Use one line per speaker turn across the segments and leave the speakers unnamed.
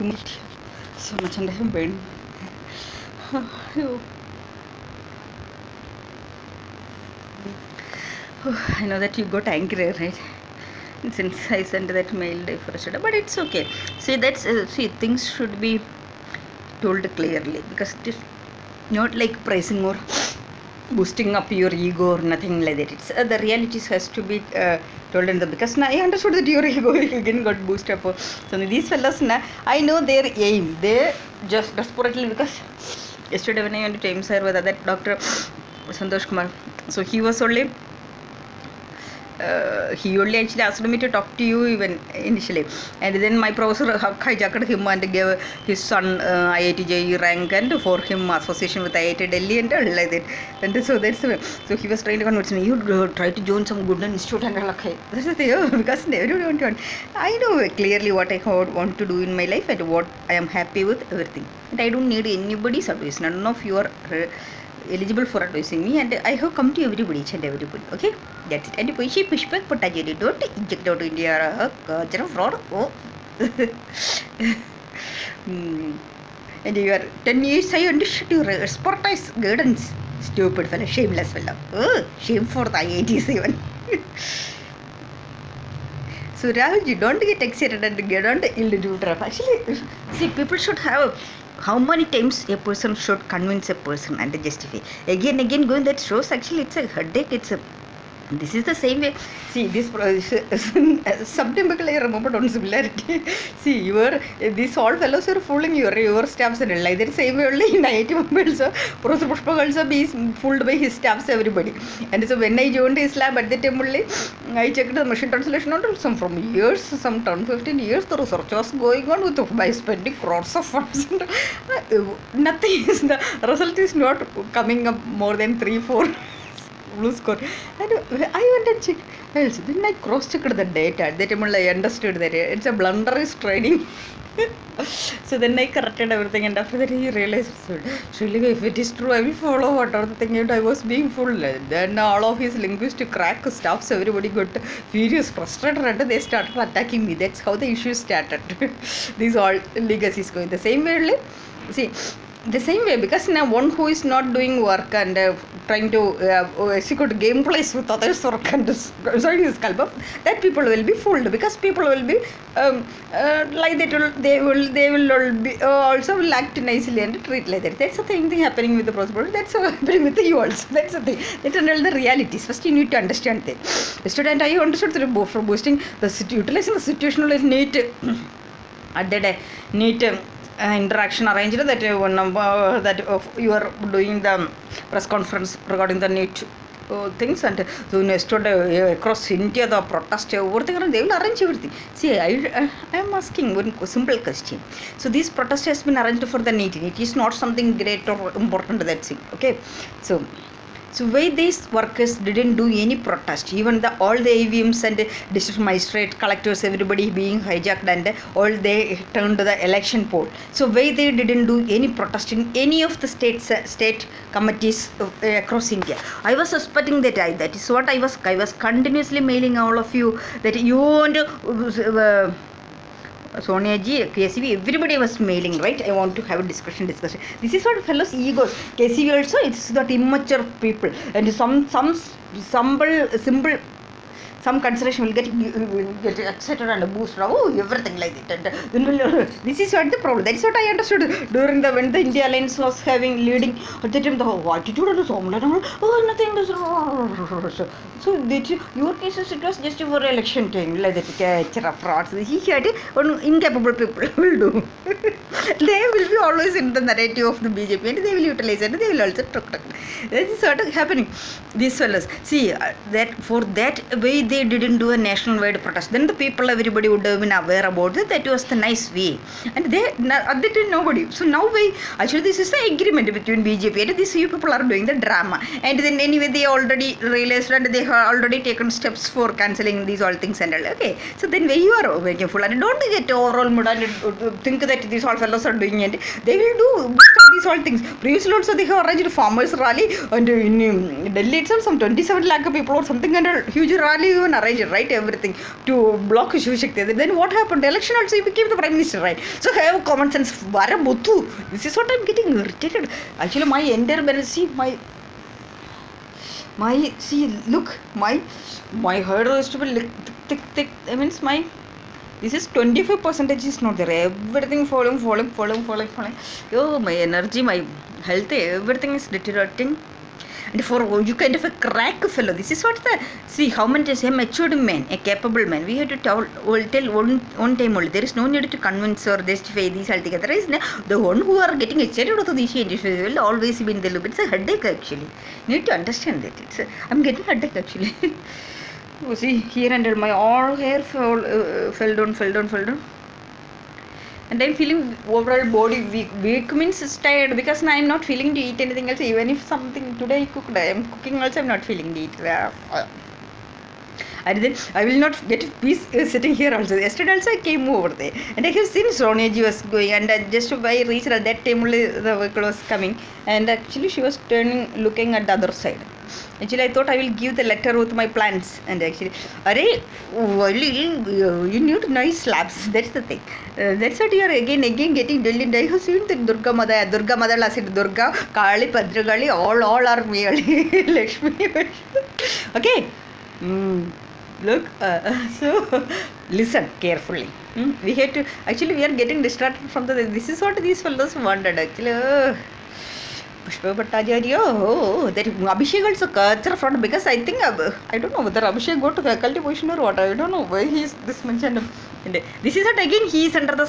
humidity. So much and I have burned. I know that you got angry, right? Since I sent that mail day for yesterday, but it's okay. See, things should be told clearly, because it is not like praising or boosting up your ego or nothing like that. It's the realities has to be told in the, because now I understood that your ego again got boosted up. So these fellows, I know their aim. They just desperately, because yesterday when I went to Times Sir with that Dr. Santosh Kumar, so he was only he only actually asked me to talk to you even initially, and then my professor hijacked him and gave his son IIT JEE rank, and for him association with IIT Delhi and all like that. And so that's the way. So he was trying to convince me, you try to join some good institute and all. Okay, that's the thing, because everyone I know clearly what I want to do in my life and what I am happy with everything, and I don't need anybody's advice. None of you are eligible for advising me, and I have come to everybody, each and everybody. Okay, that's it. And pushback, but I don't inject out India fraud. Oh. And you are 10 years I understood your expertise, guidance. Stupid fellow, shameless fellow. Oh, shame for the IITs even. So Rahul, don't get excited and get on the ill trap. Actually, see, people should have how many times a person should convince a person and justify. Again, going that shows actually it's a headache. This is the same way. See, this sometimes I remember on similarity. See, these all fellows are fooling your staffs and like that same way only in IIT Mumbai also. Professor Pushpak also is fooled by his staffs, everybody. And so when I joined his lab at the time only, I checked the machine translation on some from years, some 10-15 years, the research was going on by spending crores of funds. Nothing is the result is not coming up more than 3-4. Blue score, and I went and checked. Else, then I cross-checked the data. At that time, I understood that it's a blunderous trading. So then I corrected everything, and after that, he realized, surely if it is true, I will follow whatever the thing. And I was being fooled. Then all of his linguistic crack stuffs, everybody got furious, frustrated, and they started attacking me. That's how the issue started. These all legacies going the same way. See, the same way, because now one who is not doing work and trying to execute gameplays with others work and sorry his culpa, that people will be fooled, because people will be like that. They will be also will act nicely and treat like that. That's the same thing happening with the prosperity. That's happening with you also. That's the thing. That are all the realities. First you need to understand that. Yesterday I understood through for boosting the utilizing the situational need at that need interaction arranged that you are doing the press conference regarding the NEET things, and so yesterday across India the protest everything, and they will arrange everything. See, I am asking one simple question. So this protest has been arranged for the NEET. It is not something great or important, that's it. Okay, so why these workers didn't do any protest, even all the AVMs and district magistrate, collectors, everybody being hijacked, and all they turned to the election poll. So why they didn't do any protest in any of the state committees across India? I was suspecting that is what I was continuously mailing all of you, that you want to Sonia ji, KCV, everybody was mailing, right? I want to have a discussion. This is what fellows egos. KCV also, it's that immature people, and some consideration will get excited and boost. Oh, everything like that. And this is what the problem. That is what I understood during when the India Alliance was leading. At the time, the attitude of the nothing. So your cases, it was just for election time, like that catcher of frauds. He had incapable people will do. They will be always in the narrative of the BJP, and they will utilize it. They will also talk. That is what is happening. These fellows, see that for that way they didn't do a nationwide protest. Then the people, everybody would have been aware about it. That was the nice way, and they at that time nobody. So now actually this is the agreement between BJP and these people are doing the drama. And then anyway they already realized and they have already taken steps for cancelling these all things and all. Okay, so then when you are making full and don't get overall mood and think that these all fellows are doing it. They will do these all things. Previously also they have arranged farmers rally, and in Delhi itself some 27 lakh people or something, and a huge rally even arranged, right, everything to block Shivashakti. Then what happened? Election also he became the Prime Minister, right? So have common sense. Varamuthu. This is what I'm getting irritated. Actually, my entire see see, look, my hair is to be thick. I means my this is 25% is not there. Everything falling. Oh, my energy, my health, everything is deteriorating. And for you kind of a crack fellow, this is what the see how many is a matured man, a capable man. We have to tell one time only. There is no need to convince or justify these altogether. There is the one who are getting excited to these changes will always be in the loop. It's a headache actually. You need to understand that. I'm getting headache actually. You see here and there my all hair fell down. And I'm feeling overall body weak means tired because now I'm not feeling to eat anything else. Even if something today I cooked, I am cooking also, I'm not feeling to eat. And then I will not get peace sitting here also. Yesterday also I came over there and I have seen Sonia was going, and just by reached at that time only the vehicle was coming, and actually she was looking at the other side. Actually I thought I will give the letter with my plants, and actually you need nice slabs. That's the thing. That's what you are again getting delayed. I have seen the Durga Mother last said Durga, Kali, Bhadragali, all are merely Lakshmi. Okay. Look, so listen carefully. We have to actually we are getting distracted from the. This is what these fellows wanted actually. Pushpa Bhattacharya, that Abhishek also culture front, because I think I don't know whether Abhishek go to faculty position or what. I don't know why he is this much. And this is what again he is under the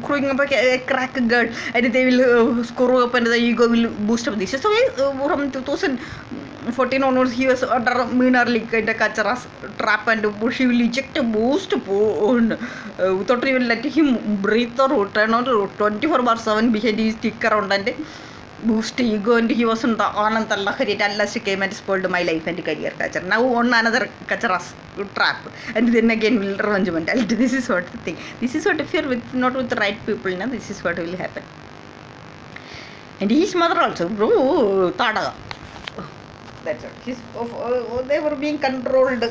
growing up a crack girl, and they will screw up and the ego will boost up. This is the way from 2014 onwards he was under minor league kind of Kacharas trap, and she will eject a boost without even letting him breathe or turn on 24/7 behind his stick around and boost ego, and he was on the Ananta Lahari. At last he came and spoiled my life and career culture. Now on another Kacharas trap, and then again will revenge mentality. This is what the thing. This is what if you're not with the right people, now this is what will happen. And his mother also, bro, Tada. That's it. They were being controlled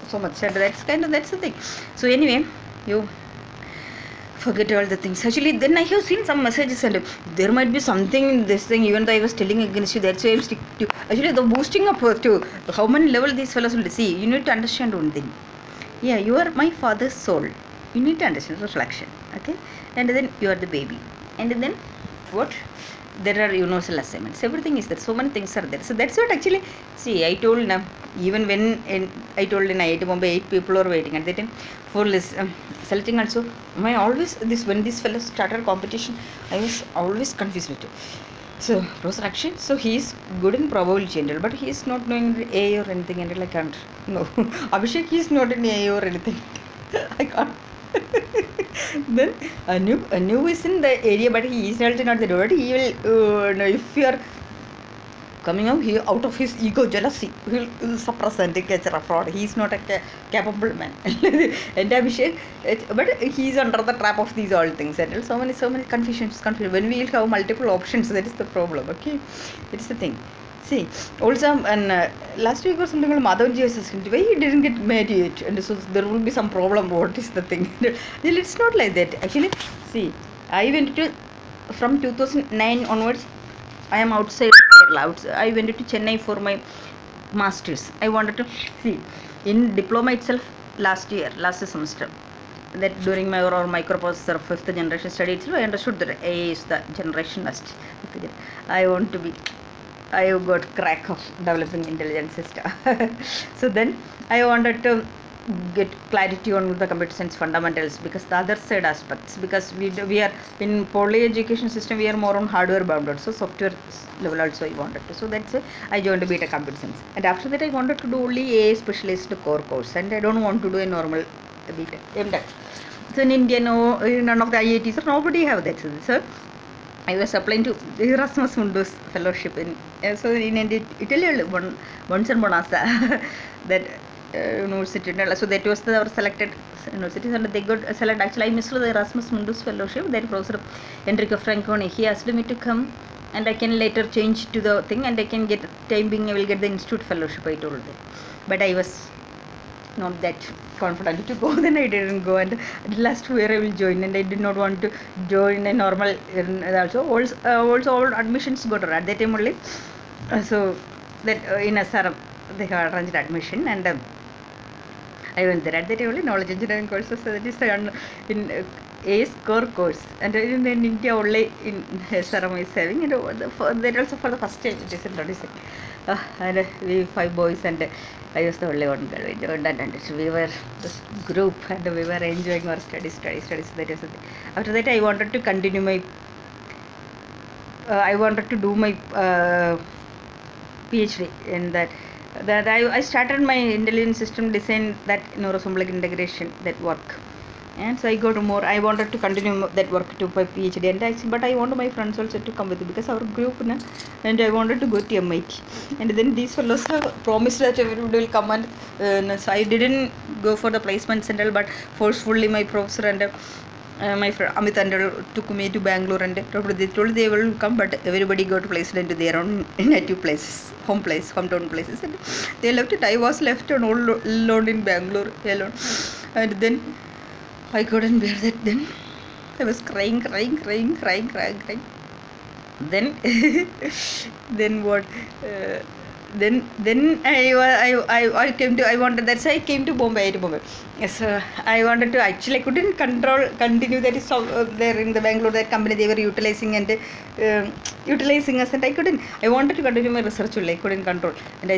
so much, and that's the thing. So anyway, you forget all the things. Actually, then I have seen some messages, and there might be something in this thing. Even though I was telling against you, that's why I'm stick to. Actually, the boosting up to how many level these fellows will see. You need to understand one thing. Yeah, you are my father's soul. You need to understand reflection. Okay, and then you are the baby, and then what? There are universal assignments. Everything is there. So many things are there. So that's what actually. See, I told now. Even when I told in IIT Bombay 8 people are waiting at that time for selecting also. My always this when this fellow started competition, I was always confused with it. So Professor Akshay, so he is good in probability general, but he is not knowing A or anything, and I can't. No, Abhishek he is not in A or anything. I can't. Then a new is in the area, but he is not the word. He will if you are coming out of his ego jealousy, he will suppress and catch a fraud. He is not a capable man. And Abhishek, but he is under the trap of these all things, and so many confusions. When we have multiple options, that is the problem. Okay, that is the thing. See, also, and last week or something, Madhavji was asking why he didn't get married, and so there will be some problem. What is the thing? It's not like that. Actually, see, I went to from 2009 onwards. I am outside Kerala. I went to Chennai for my masters. I wanted to see in diploma itself last semester. That during my overall microprocessor 5th generation study itself, I understood that A is the generation must. I want to be. I got crack of developing intelligence system. So then I wanted to get clarity on the computer science fundamentals, because the other side aspects, because we are in poly education system, we are more on hardware bounded, so software level also I wanted to. So that's why I joined a beta computer science, and after that I wanted to do only a specialist core course, and I don't want to do a normal beta MTech. So in India, no, none of the IITs or nobody have that. So I was applying to Erasmus Mundus fellowship in so in Italy once in Bonassa that university. So that was our selected universities, and they got select. Actually, I missed the Erasmus Mundus fellowship. That Professor Enrico Franconi, he asked me to come, and I can later change to the thing, and I can get time being I will get the institute fellowship. I told them, but I was not that confident to go. Then I didn't go, and at last where I will join, and I did not want to join a normal. Also all admissions got at that time only. So that in SRM they have arranged admission, and I went there at that time only. Knowledge engineering courses, so that is in A score course, and in India only in SRM is having, and that also for the first time it is introducing. And we 5 boys, and I was the only one girl. We joined, and we were this group, and we were enjoying our studies. That is the thing. After that, I wanted to continue my. I wanted to do my PhD in that. I started my intelligent system design, that neurosymbolic integration, that work. And so I got more. I wanted to continue that work to my PhD, and but I wanted my friends also to come with me, because our group, and I wanted to go to MIT. And then these fellows have promised that everybody will come, and so I didn't go for the placements and all, but forcefully my professor and my friend Amit and all took me to Bangalore, and they told they will come, but everybody got placed into their own native places, hometown places, and they left it. I was left alone in Bangalore alone, and then I couldn't bear that. Then I was crying. Then then what? Then I came to. I wanted. That's why I came to Bombay. Yes, I wanted to. Actually, I couldn't continue. That is so there in the Bangalore, that company they were utilizing utilizing us, and I couldn't. I wanted to continue my research only. I couldn't control, and I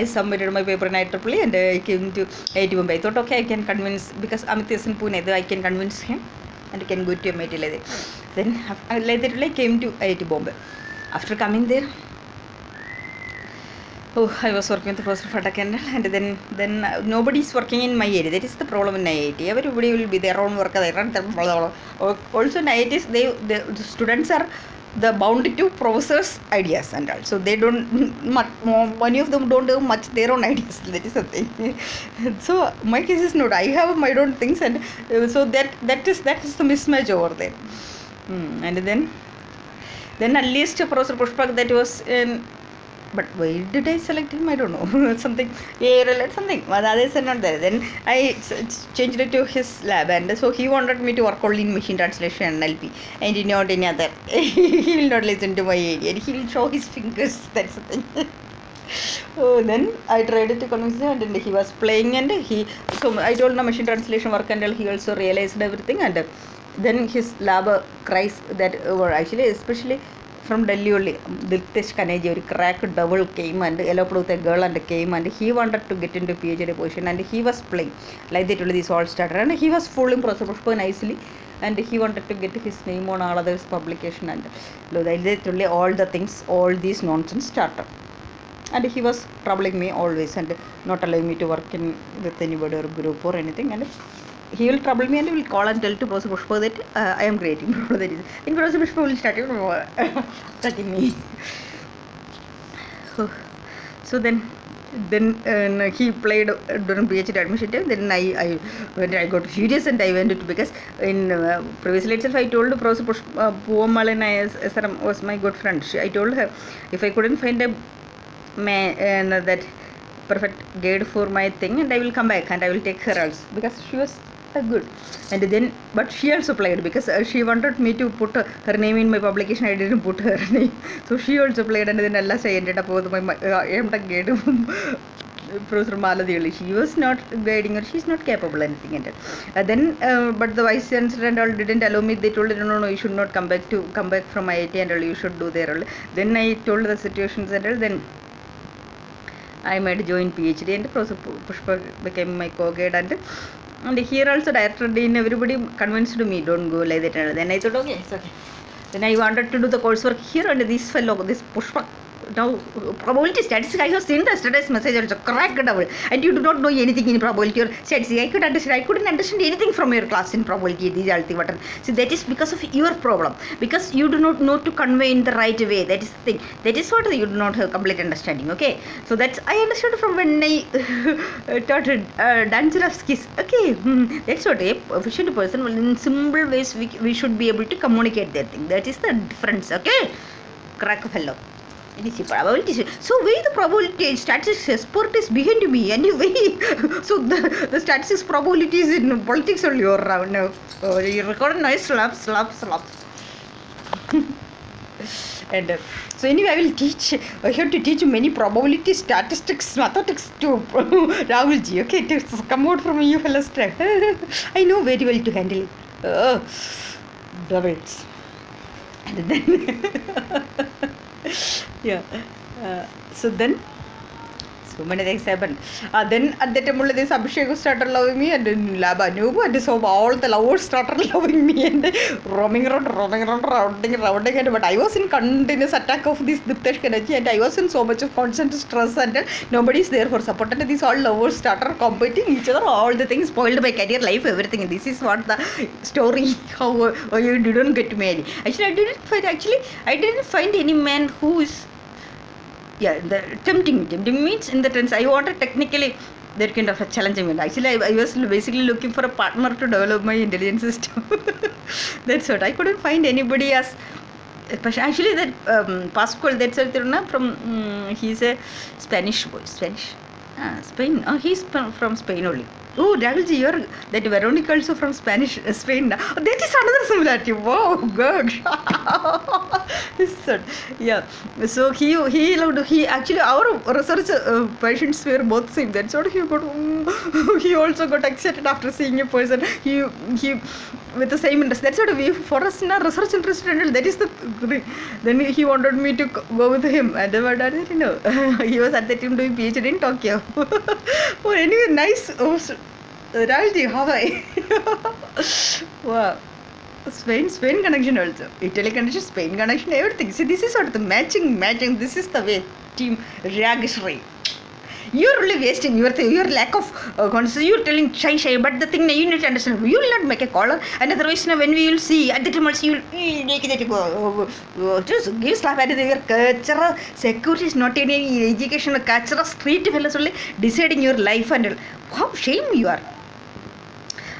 submitted my paper in IEEE, and I came to IIT Bombay. I thought, okay, I can convince, because Amit is in Pune, I can convince him, and I can go to MIT like that. Then later I came to IIT Bombay. After coming there, I was working with the Professor Fatak, and then nobody is working in my area. That is the problem in IIT. Everybody will be their own worker. Also in IIT, the students are bound to professors' ideas, and also they don't many of them don't have much their own ideas. That is the thing. So my case is not. I have my own things, and so that is the mismatch over there. And then at least Professor Pushpak, that was in. But why did I select him? I don't know. Something something. But others are not there. Then I changed it to his lab, and so he wanted me to work only in machine translation and NLP, and not any other. He will not listen to my idea, and he will show his fingers. That's the thing. Then I tried to convince him, and he was playing, and so I told him machine translation work, and he also realized everything, and then his lab cries that were actually especially from Delhi only. Diltesh Kaneji, a crack double came, and yellow clothed girl and came, and he wanted to get into PhD position, and he was playing like that only. This all started, and he was fooling Professor Pushpa nicely, and he wanted to get his name on all others publication, and that only all the things, all these nonsense started. And he was troubling me always, and not allowing me to work with anybody or group or anything, and he will trouble me, and he will call and tell to Professor Pushpa that I am creating. That is, then Professor Pushpa will start attacking me. So then he played during PhD admission time. Then when I got furious, and I went to, because in previously itself I told Professor Pushpa, Puvamalana SRM was my good friend. I told her if I couldn't find a man that perfect guide for my thing, and I will come back, and I will take her also, because she was good. And then, but she also played, because she wanted me to put her name in my publication. I didn't put her name, so she also played, and then at last I ended up with my MTech guide, Professor Maladhi. She was not guiding her. She's not capable anything. And then, but the vice chancellor and all didn't allow me. They told her, no, you should not come back from IIT, and all, you should do there. Then I told the situations, and all, then I made join PhD, and Professor Pushpa became my co-guide, and here also director dean, everybody convinced me, don't go like that. And then I thought, okay, it's okay. Then I wanted to do the coursework here, and this fellow, this Pushpa, now probability statistics, I have seen the status message also, cracked double, and you do not know anything in probability or statistics. I couldn't understand anything from your class in probability. These are the button. So that is because of your problem, because you do not know to convey in the right way. That is the thing. That is what you do not have complete understanding. Okay, so that's I understood from when I taught Danslavskis. Okay, that's what a efficient person will, in simple ways we should be able to communicate that thing. That is the difference. Okay, crack fellow. It is probability. So why the probability statistics expert is behind me anyway? So the statistics probabilities in politics only or around now. You record a nice slap. And so anyway, I have to teach many probability statistics mathematics to Rahul ji, okay, to come out from you fellas. I know very well to handle it. Doubles. And then yeah, so then so many things happened. Then at that time only this Abhishek started loving me, and then Laba Noob, and so all the lovers started loving me, and roaming around, rounding. And but I was in continuous attack of this Diptesh Kanaji, and I was in so much of constant stress, and nobody is there for support, and these all lovers started competing each other. All the things spoiled my career, life, everything. This is what the story. How you didn't get married. Actually, I didn't find any man who is. Yeah, the tempting means in the sense I wanted technically that kind of a challenging one. Actually, I was basically looking for a partner to develop my intelligence system. That's what I couldn't find anybody as. Actually, that Pascual, that's from he's a Spanish boy, Spain. Oh, he's from Spain only. Oh, Rahulji, you're that Veronica also from Spain. Oh, that is another similarity. Wow, good. Yeah. So he actually our research patients were both same. That's what he got. He also got excited after seeing a person. He with the same interest. That's what we for us in our research interest. That is the thing. Then he wanted me to go with him. And what I didn't know. He was at that time doing PhD in Tokyo. Oh, anyway, nice. Oh, Rahulji, how are you? Wow. Spain connection also. Italy connection, Spain connection, everything. See, this is sort of the matching. This is the way team Reagishri. You're really wasting your lack of consciousness. You're telling shy, but the thing you need to understand, you will not make a caller, and otherwise when we will see at the time also you will make that go. Just give slap at your culture. Security is not any education, culture, street fellows only deciding your life and how shame you are.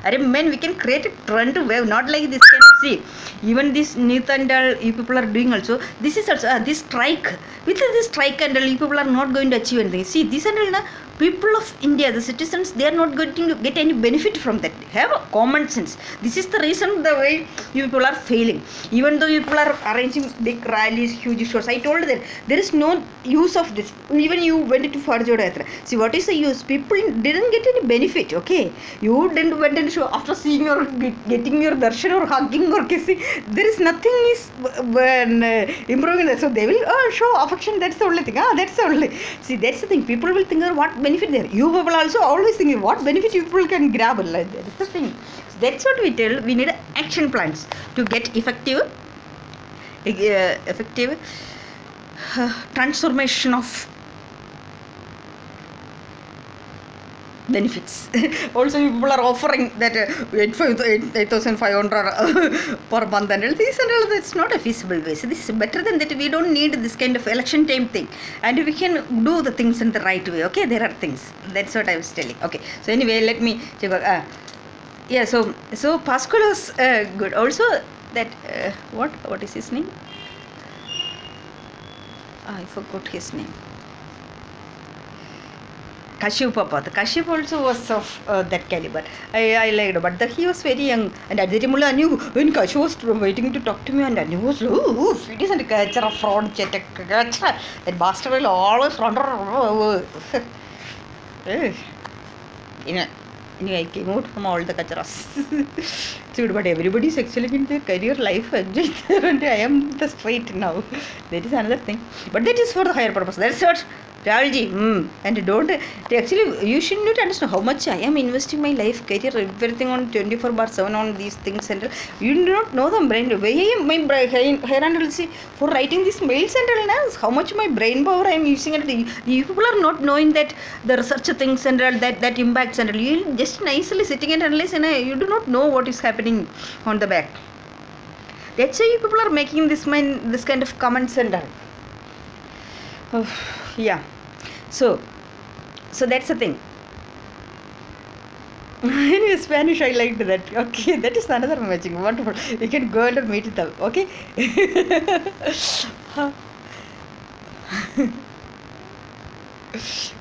Men, we can create a trend wave, not like this kind of see. Even this Nithandal, you people are doing also. This is also this strike. With this strike and you people are not going to achieve anything. See, this and all people of India, the citizens, they are not going to get any benefit from that. Have a common sense. This is the reason the way you people are failing. Even though you people are arranging big rallies, huge shows, I told that there is no use of this. Even you went to Farjoda Yatra. See, what is the use? People didn't get any benefit, okay? You didn't went and show after seeing or getting your darshan or hugging or kissing. There is nothing is improving that. So they will show affection. That's the only thing. That's the only. See, that's the thing. People will think what benefit there. You people also always thinking what benefit you people can grab. Like that is the thing. So that's what we tell. We need action plans to get effective transformation of benefits. Also, people are offering that 8,500 per month and all this and all. That's not a feasible way. So this is better than that. We don't need this kind of election time thing, and we can do the things in the right way. Okay, there are things. That's what I was telling. Okay, so anyway, let me check. Yeah. So Pascal was good. Also, that what is his name? I forgot his name. Kashyap also was of that caliber. I liked, but he was very young, and at the time I knew when Kashyap was waiting to talk to me, and I knew was it isn't a culture of fraud, that bastard will always run. Anyway, I came out from all the kacharas. But everybody is excelling in their career, life, and I am the straight now. That is another thing. But that is for the higher purpose. That's what. Rahulji, and don't actually you should not understand how much I am investing my life, career, everything on 24/7 on these things, and you do not know the brain. Why I am my brain see for writing these mails and all, how much my brain power I am using, and you people are not knowing that the research things and all that impacts, and you just nicely sitting and analyze, and you do not know what is happening on the back. That's why you people are making this kind of comments and all. Yeah. So that's the thing. In Spanish, I liked that. Okay, that is another matching. Wonderful. You can go and meet them. Okay.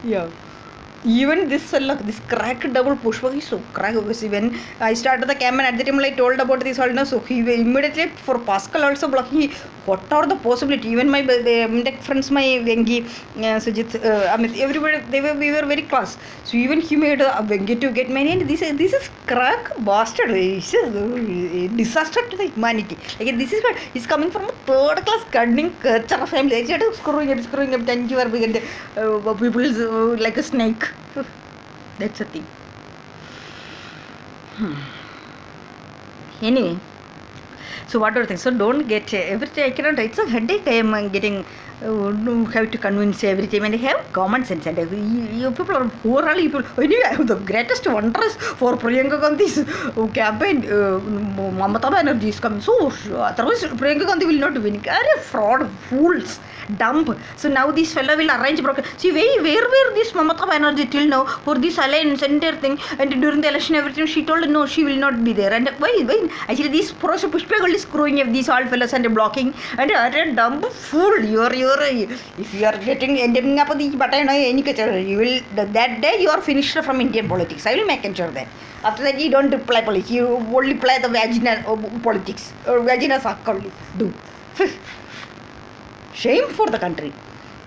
Yeah. Even this fellow, this crack double Pushpa, he's so crack. Because when I started the campaign at the time, I told about this all now. So he immediately for Pascal also blocking. What are the possibility? Even my friends, my Vengi, Sujit, Amit, everybody, we were very close. So even he made a Vengi to get money. And this is crack bastard. It's a disaster to the humanity. Like this is what he's coming from a third class gardening culture family. He's just screwing up. Thank you for people like a snake. That's the thing. Anyway, so what are things? So don't get every time I cannot. It's a headache. I am getting. Have to convince every time and have common sense. And you people are poor people. Anyway, I have the greatest wonders for Priyanka Gandhi's campaign. Mamata Banerjee is coming. So otherwise Priyanka Gandhi will not win. Are fraud, fools. Dump. So now this fellow will arrange broker. See where were this Mamata Banerjee till now for this alliance entire thing, and during the election everything she told no, she will not be there. And why actually this Pushpa Gold is screwing up these all fellows and blocking and a dumb fool. If you are ending up the button any culture, you will that day you are finished from Indian politics. I will make sure that. After that you don't play politics, you only play the vaginal politics or vaginal soccer only. Do. Shame for the country.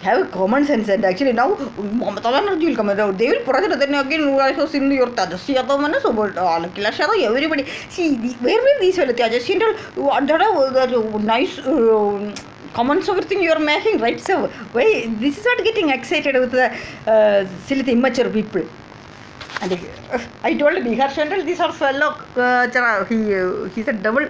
Have common sense. And actually now Mamata Banerjee will come out. They will project then again I have seen your Tajaswi Yadav so Akhilesh Yadav everybody. See where were these fellows? Tajaswi and nice comments everything you are making, right? So why this is not getting excited with the silly immature people. And I told Bihar Chandral these are fellow he's a double.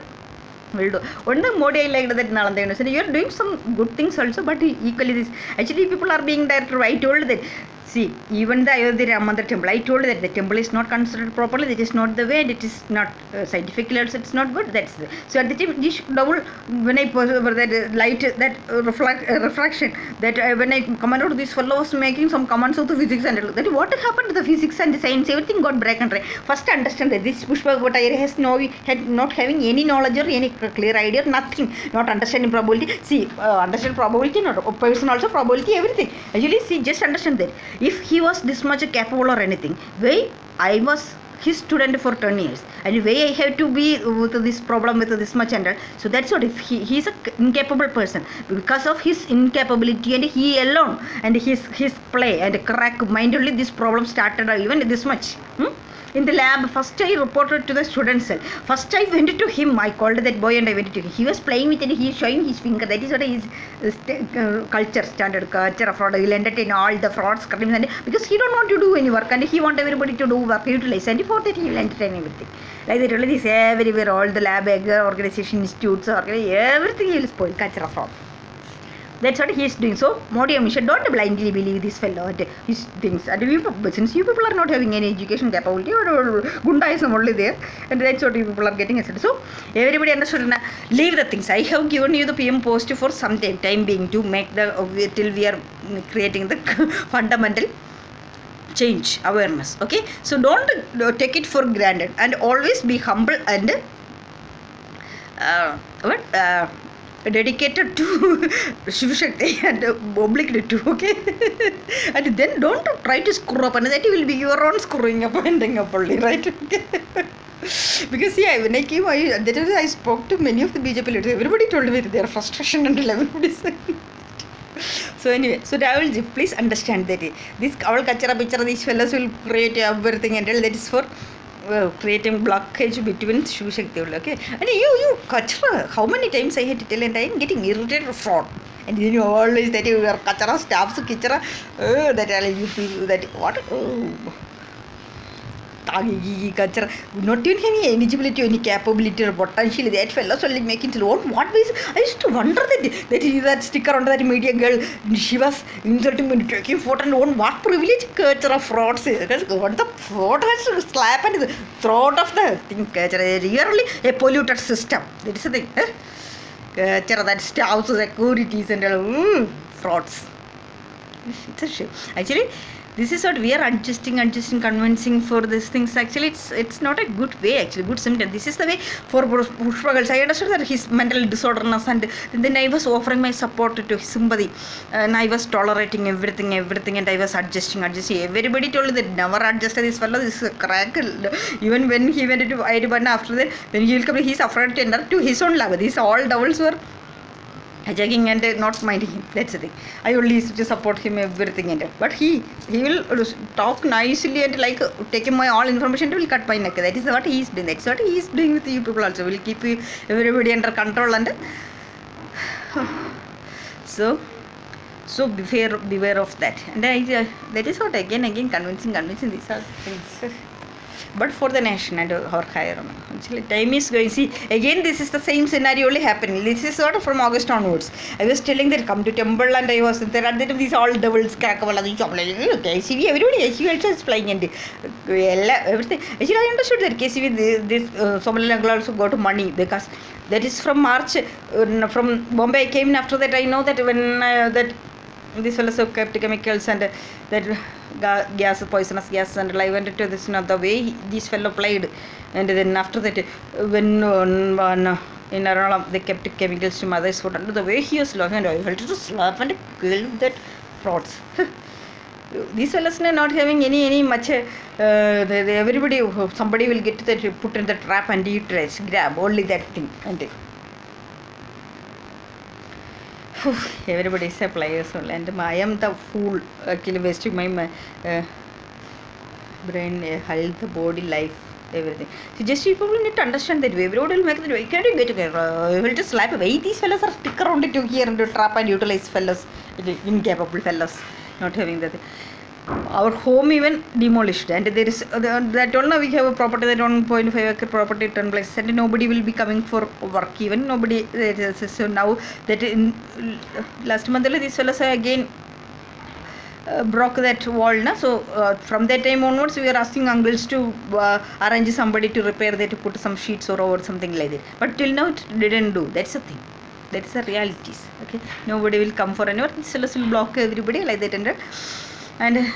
One day Modi I liked that Nalanda. You are doing some good things also, but equally this actually people are being there. I told that. See, even the Ayodhya Ramandar temple, I told that the temple is not considered properly. That is not the way. It is not scientifically also. It's not good. That's the, so at the time this double when I put over that light that refraction that when I commented this fellow was making some comments of the physics and that what happened to the physics and the science everything got broken. Right? First understand that this Pushpa Gottayere has had not having any knowledge or any clear idea, nothing, not understanding probability. See, understand probability, not a person also probability everything. Actually, see, just understand that. If he was this much capable or anything, why I was his student for 10 years and why I have to be with this problem with this much and so that's what if he is an incapable person because of his incapability and he alone and his play and crack mind only this problem started even this much. In the lab, first I reported to the student cell. First I went to him, I called that boy and I went to him. He was playing with it, he is showing his finger. That is what his culture, standard culture of fraud. He will entertain all the frauds, crimes, and because he don't want to do any work and he want everybody to do work, utilize. And for that he will entertain everything. Like they really this everywhere, all the lab, organization, institutes, everything he will spoil, culture of fraud. That's what he is doing. So, Modi and Misha, don't blindly believe this fellow and his things. And since you people are not having any education capability or Gundaism only there, and that's what you people are getting accepted. So, everybody understood. Leave the things. I have given you the PM post for some time being to make the till we are creating the fundamental change awareness. Okay, so don't take it for granted and always be humble and dedicated to Shiv Shakti and obliged to, okay? And then don't try to screw up and that will be your own screwing up and ending up only, right? Because yeah, when I came, I spoke to many of the BJP leaders. Everybody told me their frustration and everybody said. So anyway, so Rahul, please understand that this all kachara bichara, these fellows will create everything and all that is for creating blockage between Shiv Shakti, okay? And you kachara, how many times I had to tell and I am getting irritated fraud. And then you always that you are kachara, staffs, kichara, that you feel that what? Culture, not even any eligibility, any capability or potential. That fellows only making what ways? I used to wonder that sticker on that media girl, she was insulting me, taking photo and on what privilege culture of frauds. What the fraud has to slap and the throat of the thing culture. Really a polluted system. That is the thing. Culture that staffs, securities and frauds. It's a shame. Actually, this is what we are adjusting, convincing for these things. Actually, it's not a good way. Actually, good symptom. This is the way for Pushpa girls. I understood that his mental disorderness, and then I was offering my support to his sympathy, and I was tolerating everything, and I was adjusting. Everybody told me that never adjust this fellow. This is a crack. Even when he went to Airibanna after that, when he will come, he's afraid to enter to his own lab. These all doubles were hijacking and not minding him. That's the thing. I only used to support him everything, and but he will talk nicely and like taking my all information, will cut my neck. That is what he is doing. That's what he is doing with you people also. Will keep you everybody under control, and so beware of that. And that is what again convincing these are things. But for the nation and our higher, actually time is going. See, again this is the same scenario only happening. This is sort of from August onwards. I was telling that come to temple, and I was there at that these all devils KCV, everybody KCV also is flying, and everything. Actually, I understood that KCV this Somali uncle also got money, because that is from March. From Bombay I came, after that I know that when that these fellows have kept chemicals and that gas, poisonous gas, and I went to this, the way this fellow played, and then after that when in Ernakulam they kept chemicals to mother's food, and the way he was laughing, and I felt to slap and kill that frauds. These fellows are not having any much. Everybody, somebody will get that, put in the trap and eat rice, grab only that thing, and everybody is a player, and I am the fool actually wasting my brain, health, body, life, everything. So just people need to understand that way. Everybody will make that way. Can't you get together? You will just slap away. These fellows are stick around it to here and to trap and utilize fellows, incapable fellows, not having that. Our home even demolished, and there is that all now we have a property, that 1.5 acre property, 10 places, and nobody will be coming for work, even nobody. So now that in last month these fellows again broke that wall, na? So from that time onwards we are asking uncles to arrange somebody to repair that, to put some sheets or something like that, but till now it didn't do. That's the thing. That's the realities. Okay, nobody will come for anywhere. These fellows will block everybody like that, and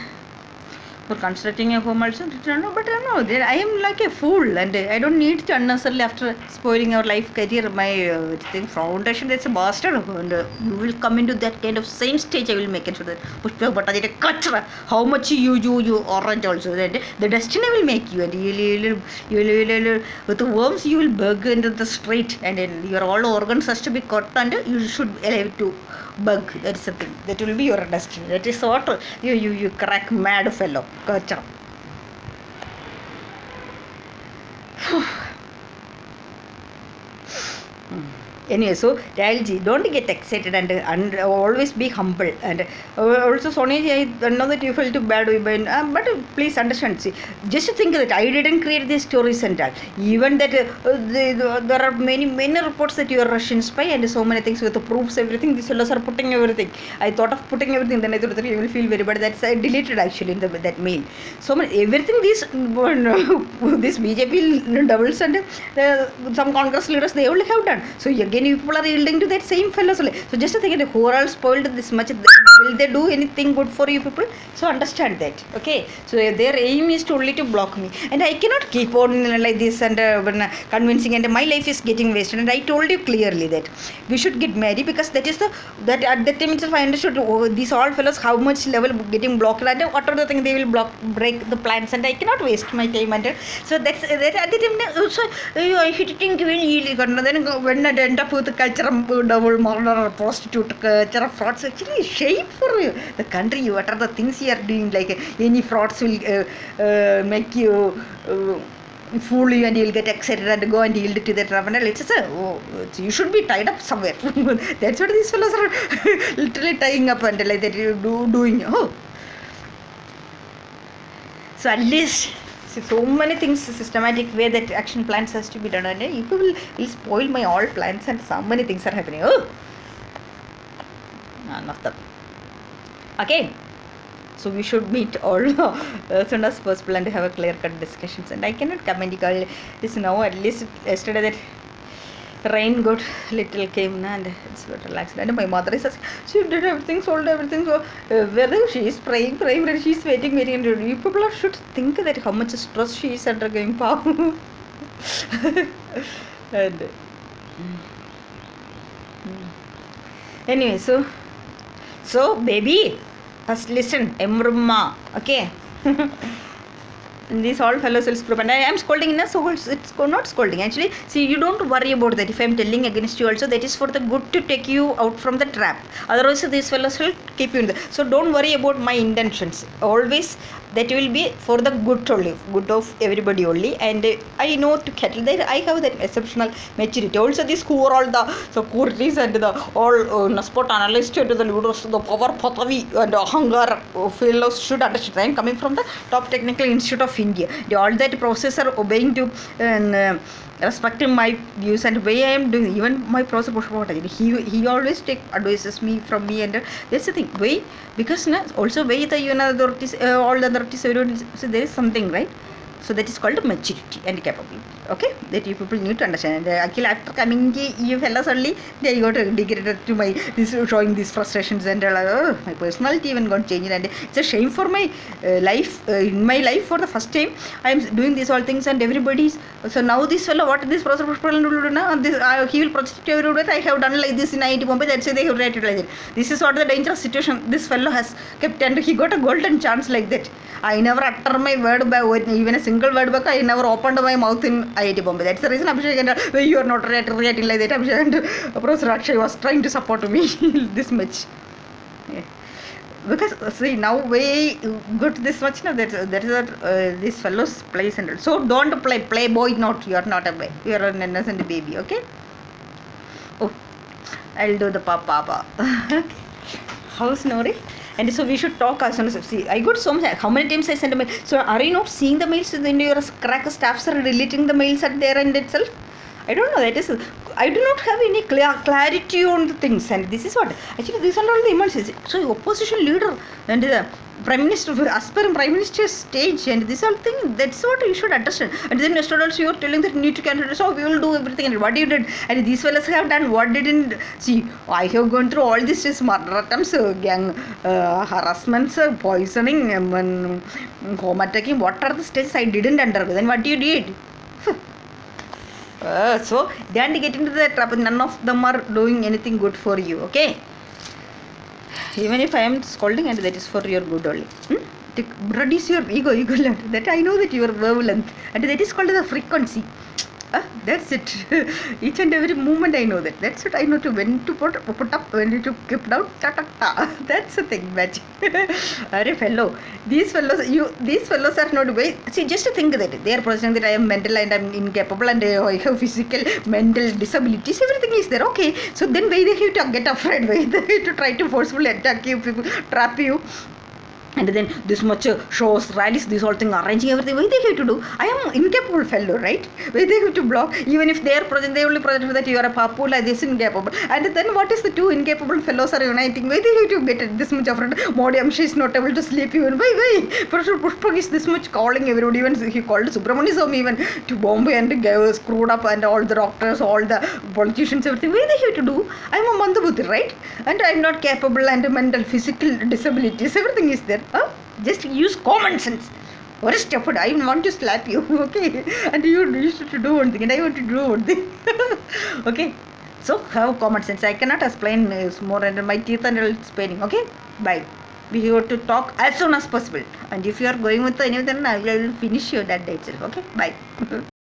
for constructing a home also, but no, I am like a fool, and I don't need to unnecessarily, after spoiling our life, career, my foundation, that's a bastard, and you will come into that kind of same stage. I will make it sure that how much you orange also, that the destiny will make you, and you will with the worms you will bug into the street, and then your all organs has to be cut, and you should allow to bug. That's the thing. That will be your destiny. That is what you crack mad fellow. Gotcha. Anyway, so Railji, don't get excited, and always be humble. And also, Sonia, I know that you felt bad, but please understand. See, just think that I didn't create these stories and all. Even that there are many reports that you are Russian spy, and so many things with the proofs, everything. These fellows are putting everything. I thought of putting everything, then I thought that you will feel very bad. That's I deleted actually in that mail. So many everything. This BJP doubles and some Congress leaders, they only have done. So again, people are yielding to that same fellows. So just to think, who are all spoiled this much, will they do anything good for you people? So understand that. Okay, so their aim is to only to block me, and I cannot keep on like this and convincing, and my life is getting wasted. And I told you clearly that we should get married, because that is that at that time itself I understood these all fellows how much level getting blocked, and what are the thing they will break the plans, and I cannot waste my time, and so that's that at the time also I think then when I end up with the culture of double murder, prostitute, culture of frauds, actually shame for the country. What are the things you are doing? Like any frauds will make you fool you, and you'll get excited and go and yield to the tribunal. It's just you should be tied up somewhere. That's what these fellows are literally tying up, and like that you doing. So at least so many things, systematic way that action plans has to be done, and if you will spoil my all plans, and so many things are happening. None of them. Okay, so we should meet all as soon as possible and have a clear cut discussions, and I cannot comment. This now at least yesterday that rain got little came and it's got relaxed. And my mother is she did everything, sold everything. So whether she is praying, she's waiting. And you people should think that how much stress she is undergoing. And anyway, so baby, first listen, Emrumma, okay. And these all fellows will screw up, and I am scolding in a so it's not scolding actually. See, you don't worry about that. If I am telling against you also, that is for the good to take you out from the trap. Otherwise these fellows will keep you in the, so don't worry about my intentions. Always that will be for the good only, good of everybody only. And I know to kettle there I have that exceptional maturity. Also these who are all the securities and the all sport analysts and the leaders, the power patavi and hunger fellows should understand. I am coming from the top technical institute of India. All that process are obeying to and respecting my views and way I am doing. Even my professor he always take advices me from me, and that's the thing. Why? Because also why the authorities, all the authorities, so there is something, right? So that is called maturity and capability. Okay, that you people need to understand. And Akhil, after coming you fellas only, they got dedicated to my this showing these frustrations, and my personality even got changed. And it's a shame for my life. In my life, for the first time, I am doing these all things, and everybody's. So now this fellow, what this professor will do now? This he will project to everybody. I have done like this in IIT Bombay. That's why they have rated like that. This is what the dangerous situation this fellow has kept, and he got a golden chance like that. I never utter my word by even a single word back. I never opened my mouth in IIT Bombay. That's the reason Abhishek and you are not reacting like that. Abhishek and Professor Akshay was trying to support me this much. Yeah. Because see now we got this much now that is what this fellow's plays and so don't play boy, not you are not a boy, you are an innocent baby. Okay. Oh, I'll do the papa. How's Nori? And so we should talk as soon as see. I got so much. How many times I sent a mail? So are you not seeing the mails? Then your crack staffs are deleting the mails at their end itself. I don't know. That is, I do not have any clarity on the things. And this is what actually these are all the emergencies. So opposition leader and the prime minister, aspiring prime minister stage, and this whole thing. That's what you should understand. And then yesterday also you are telling that you need to candidate. So we will do everything. And what you did, and these fellows have done what didn't see. I have gone through all these murder attempts, gang harassments, poisoning, home attacking. What are the stages I didn't undergo? Then what you did? So don't get into the trap. None of them are doing anything good for you. Okay. Even if I am scolding, and that is for your good only. Reduce your ego level. That I know that you are violent, and that is called the frequency. That's it. Each and every moment I know that. That's what I know to when to put up, when to keep down. That's the thing, magic. Arey fellow, these fellows are not way. See, just to think that they are presenting that I am mental and I am incapable and I have physical, mental disabilities. Everything is there. Okay, so then why they have to get afraid? Why they have to try to forcefully attack you, people trap you? And then this much shows, rallies, this whole thing, arranging everything. Why they have to do? I am incapable fellow, right? Why they have to block? Even if they are present, they only present that you are a papu, like this incapable. And then what is the two incapable fellows are uniting? Why they have to get this much afraid? Modiam, she is not able to sleep even. Why? Professor Pushpak is this much calling everybody. Even he called Subramani Swamy even to Bombay and screwed up, and all the doctors, all the politicians, everything. Why they have to do? I am a Mandabuddhi, right? And I am not capable, and mental, physical disabilities, everything is there. Just use common sense. What is stupid? I want to slap you, okay? And you used to do one thing, and I want to do one thing. Okay? So have common sense. I cannot explain more, and my teeth are it's paining. Okay? Bye. We have to talk as soon as possible. And if you are going with anything, I will finish you that day itself. Okay? Bye.